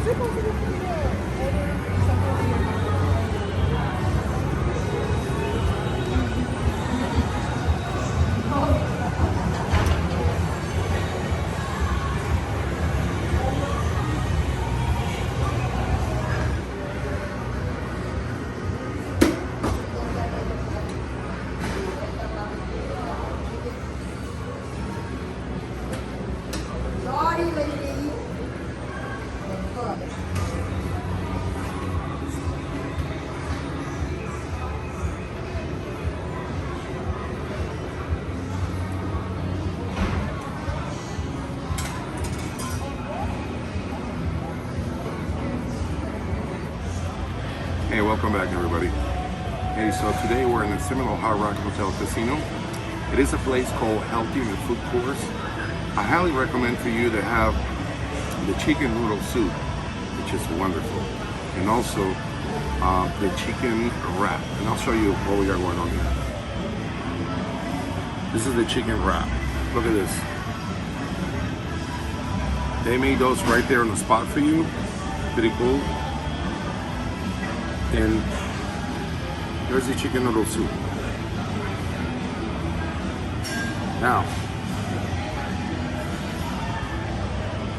it possible for you to order something to your Sorry, lady. Hey, welcome back everybody. Hey, so today we're in the Seminole Hard Rock Hotel Casino. It is a place called Healthy in the Food Course. I highly recommend for you to have the chicken noodle soup, which is wonderful, and also the chicken wrap. And I'll show you what we got going on here. This is the chicken wrap. Look at this. They made those right there on the spot for you. Pretty cool. And there's the chicken noodle soup. Now,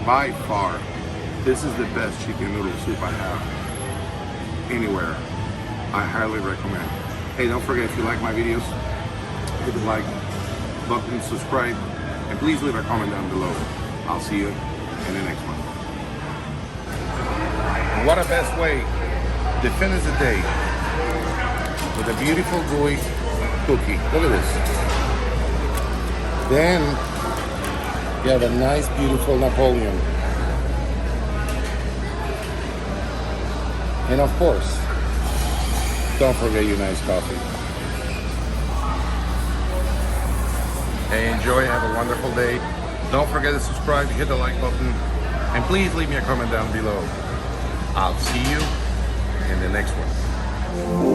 by far, this is the best chicken noodle soup I have anywhere. I highly recommend. Hey, don't forget, if you like my videos, hit the like button, subscribe, and please leave a comment down below. I'll see you in the next one. And what a best way to finish the day with a beautiful gooey cookie. Look at this. Then you have a nice, beautiful Napoleon. And of course, don't forget your nice coffee. Hey, enjoy, have a wonderful day. Don't forget to subscribe, hit the like button, and please leave me a comment down below. I'll see you in the next one.